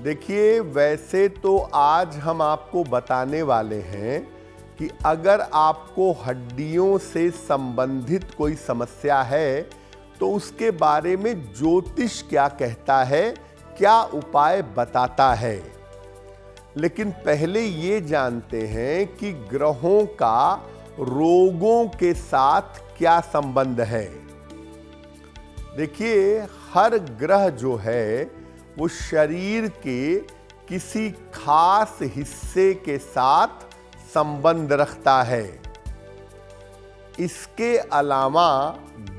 देखिए, वैसे तो आज हम आपको बताने वाले हैं कि अगर आपको हड्डियों से संबंधित कोई समस्या है तो उसके बारे में ज्योतिष क्या कहता है, क्या उपाय बताता है। लेकिन पहले ये जानते हैं कि ग्रहों का रोगों के साथ क्या संबंध है। देखिए, हर ग्रह जो है वो शरीर के किसी खास हिस्से के साथ संबंध रखता है। इसके अलावा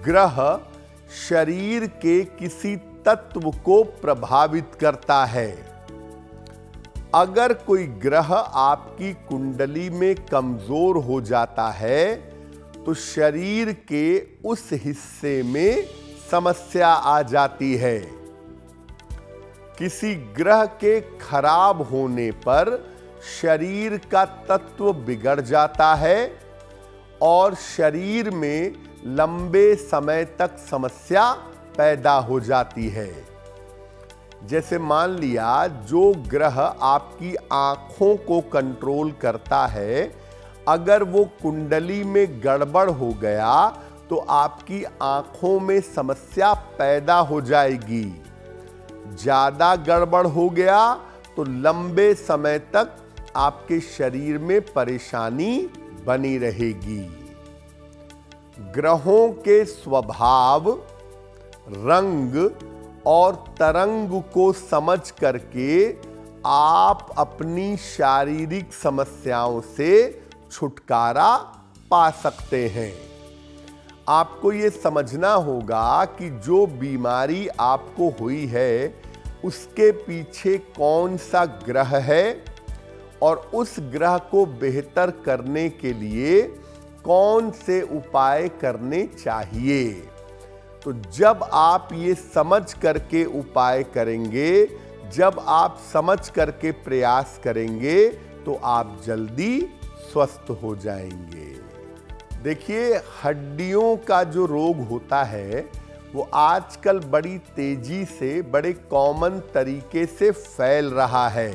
ग्रह शरीर के किसी तत्व को प्रभावित करता है। अगर कोई ग्रह आपकी कुंडली में कमजोर हो जाता है तो शरीर के उस हिस्से में समस्या आ जाती है। किसी ग्रह के खराब होने पर शरीर का तत्व बिगड़ जाता है और शरीर में लंबे समय तक समस्या पैदा हो जाती है। जैसे मान लिया, जो ग्रह आपकी आंखों को कंट्रोल करता है, अगर वो कुंडली में गड़बड़ हो गया तो आपकी आंखों में समस्या पैदा हो जाएगी। ज्यादा गड़बड़ हो गया तो लंबे समय तक आपके शरीर में परेशानी बनी रहेगी। ग्रहों के स्वभाव, रंग और तरंग को समझ करके आप अपनी शारीरिक समस्याओं से छुटकारा पा सकते हैं। आपको ये समझना होगा कि जो बीमारी आपको हुई है उसके पीछे कौन सा ग्रह है और उस ग्रह को बेहतर करने के लिए कौन से उपाय करने चाहिए। तो जब आप ये समझ करके उपाय करेंगे, जब आप समझ करके प्रयास करेंगे तो आप जल्दी स्वस्थ हो जाएंगे। देखिए, हड्डियों का जो रोग होता है वो आजकल बड़ी तेजी से, बड़े कॉमन तरीके से फैल रहा है।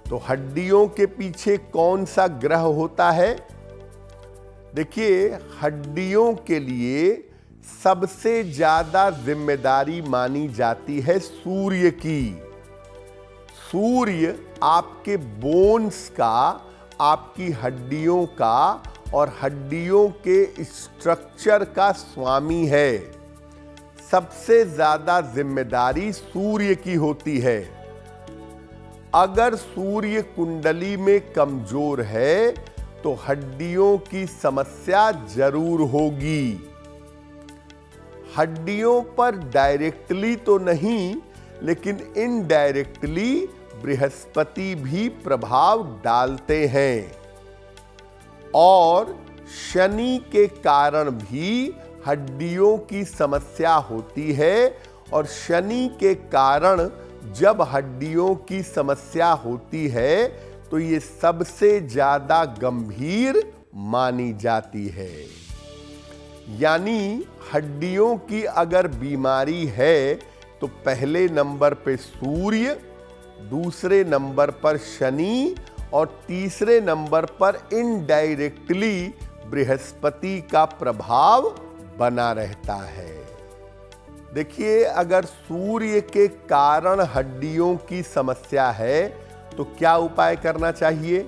तो हड्डियों के पीछे कौन सा ग्रह होता है? देखिए, हड्डियों के लिए सबसे ज्यादा जिम्मेदारी मानी जाती है सूर्य की। सूर्य आपके बोन्स का, आपकी हड्डियों का और हड्डियों के स्ट्रक्चर का स्वामी है। सबसे ज्यादा जिम्मेदारी सूर्य की होती है। अगर सूर्य कुंडली में कमजोर है तो हड्डियों की समस्या जरूर होगी। हड्डियों पर डायरेक्टली तो नहीं, लेकिन इनडायरेक्टली बृहस्पति भी प्रभाव डालते हैं और शनि के कारण भी हड्डियों की समस्या होती है। और शनि के कारण जब हड्डियों की समस्या होती है तो ये सबसे ज्यादा गंभीर मानी जाती है। यानी हड्डियों की अगर बीमारी है तो पहले नंबर पे सूर्य, दूसरे नंबर पर शनि और तीसरे नंबर पर इनडायरेक्टली बृहस्पति का प्रभाव बना रहता है। देखिए, अगर सूर्य के कारण हड्डियों की समस्या है तो क्या उपाय करना चाहिए?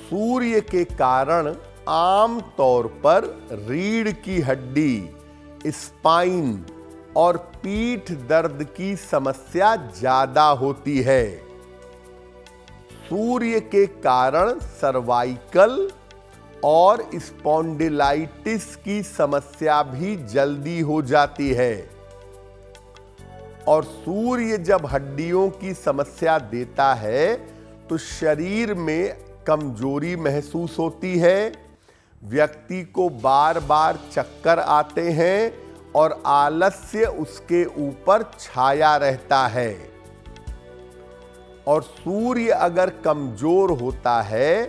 सूर्य के कारण आम तौर पर रीढ़ की हड्डी, स्पाइन और पीठ दर्द की समस्या ज्यादा होती है। सूर्य के कारण सर्वाइकल और स्पॉन्डिलाइटिस की समस्या भी जल्दी हो जाती है। और सूर्य जब हड्डियों की समस्या देता है तो शरीर में कमजोरी महसूस होती है, व्यक्ति को बार बार चक्कर आते हैं और आलस्य उसके ऊपर छाया रहता है। और सूर्य अगर कमजोर होता है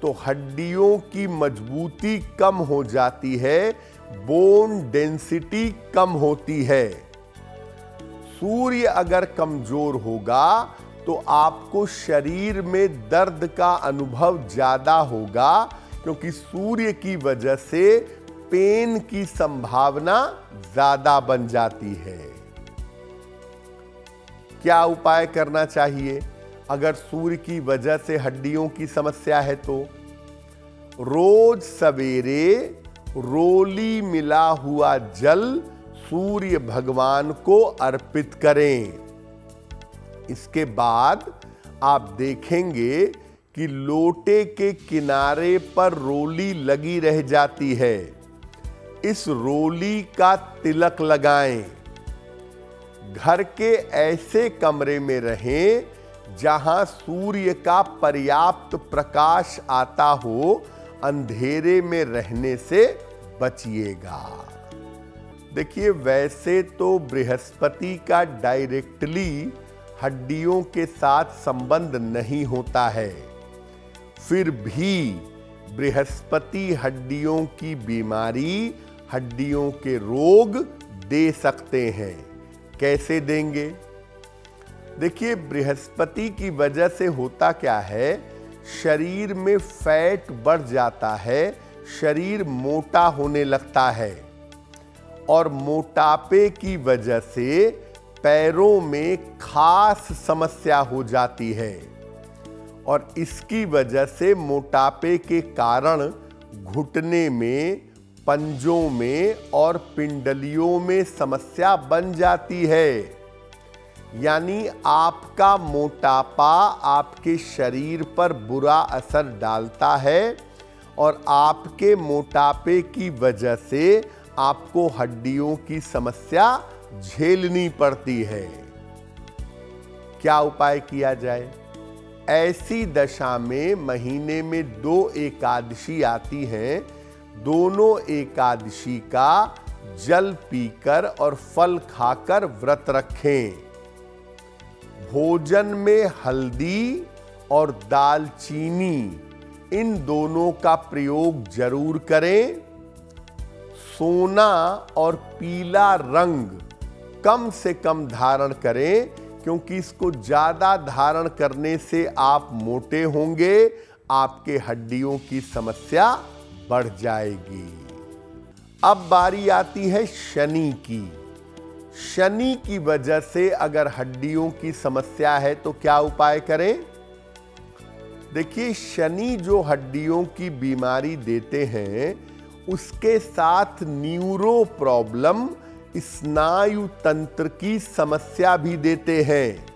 तो हड्डियों की मजबूती कम हो जाती है, बोन डेंसिटी कम होती है। सूर्य अगर कमजोर होगा तो आपको शरीर में दर्द का अनुभव ज्यादा होगा, क्योंकि सूर्य की वजह से पेन की संभावना ज्यादा बन जाती है। क्या उपाय करना चाहिए अगर सूर्य की वजह से हड्डियों की समस्या है? तो रोज सवेरे रोली मिला हुआ जल सूर्य भगवान को अर्पित करें। इसके बाद आप देखेंगे कि लोटे के किनारे पर रोली लगी रह जाती है। इस रोली का तिलक लगाएं। घर के ऐसे कमरे में रहें जहां सूर्य का पर्याप्त प्रकाश आता हो, अंधेरे में रहने से बचिएगा। देखिए, वैसे तो बृहस्पति का डायरेक्टली हड्डियों के साथ संबंध नहीं होता है, फिर भी बृहस्पति हड्डियों की बीमारी, हड्डियों के रोग दे सकते हैं। कैसे देंगे? देखिए, बृहस्पति की वजह से होता क्या है, शरीर में फैट बढ़ जाता है, शरीर मोटा होने लगता है, और मोटापे की वजह से पैरों में खास समस्या हो जाती है, और इसकी वजह से मोटापे के कारण घुटने में, पंजों में और पिंडलियों में समस्या बन जाती है। यानी आपका मोटापा आपके शरीर पर बुरा असर डालता है, और आपके मोटापे की वजह से आपको हड्डियों की समस्या झेलनी पड़ती है। क्या उपाय किया जाए? ऐसी दशा में महीने में 2 एकादशी आती हैं। दोनों एकादशी का जल पीकर और फल खाकर व्रत रखें। भोजन में हल्दी और दालचीनी, इन दोनों का प्रयोग जरूर करें। सोना और पीला रंग कम से कम धारण करें, क्योंकि इसको ज्यादा धारण करने से आप मोटे होंगे, आपके हड्डियों की समस्या बढ़ जाएगी। अब बारी आती है शनि की। शनि की वजह से अगर हड्डियों की समस्या है तो क्या उपाय करें? देखिए, शनि जो हड्डियों की बीमारी देते हैं, उसके साथ न्यूरो प्रॉब्लम, स्नायु तंत्र की समस्या भी देते हैं।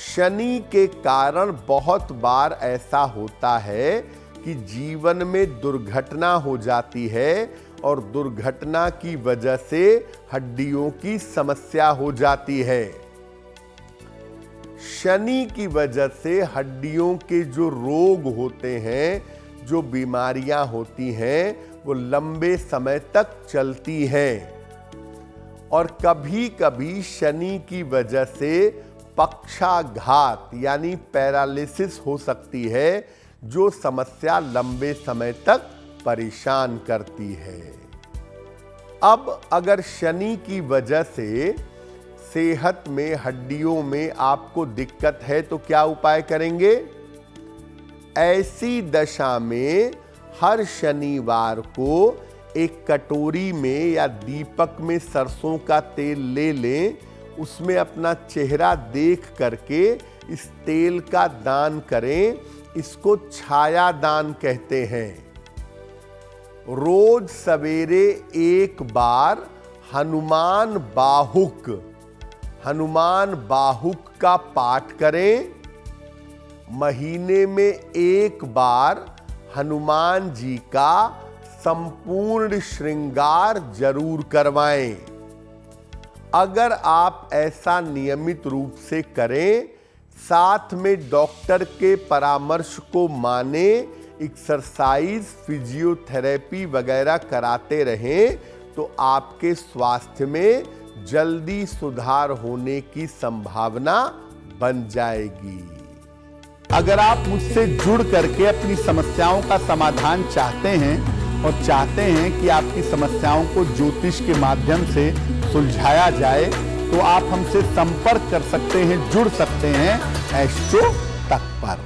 शनि के कारण बहुत बार ऐसा होता है कि जीवन में दुर्घटना हो जाती है, और दुर्घटना की वजह से हड्डियों की समस्या हो जाती है। शनि की वजह से हड्डियों के जो रोग होते हैं, जो बीमारियां होती हैं, वो लंबे समय तक चलती हैं, और कभी कभी शनि की वजह से पक्षाघात यानी पैरालिसिस हो सकती है, जो समस्या लंबे समय तक परेशान करती है। अब अगर शनि की वजह से सेहत में, हड्डियों में आपको दिक्कत है तो क्या उपाय करेंगे? ऐसी दशा में हर शनिवार को एक कटोरी में या दीपक में सरसों का तेल ले लें, उसमें अपना चेहरा देख करके इस तेल का दान करें। इसको छाया दान कहते हैं। रोज सवेरे एक बार हनुमान बाहुक का पाठ करें। महीने में एक बार हनुमान जी का संपूर्ण श्रृंगार जरूर करवाएं। अगर आप ऐसा नियमित रूप से करें, साथ में डॉक्टर के परामर्श को माने, एक्सरसाइज, फिजियोथेरेपी वगैरह कराते रहें, तो आपके स्वास्थ्य में जल्दी सुधार होने की संभावना बन जाएगी। अगर आप मुझसे जुड़ करके अपनी समस्याओं का समाधान चाहते हैं और चाहते हैं कि आपकी समस्याओं को ज्योतिष के माध्यम से सुलझाया जाए, तो आप हमसे संपर्क कर सकते हैं, जुड़ सकते हैं एस्ट्रो तक पर।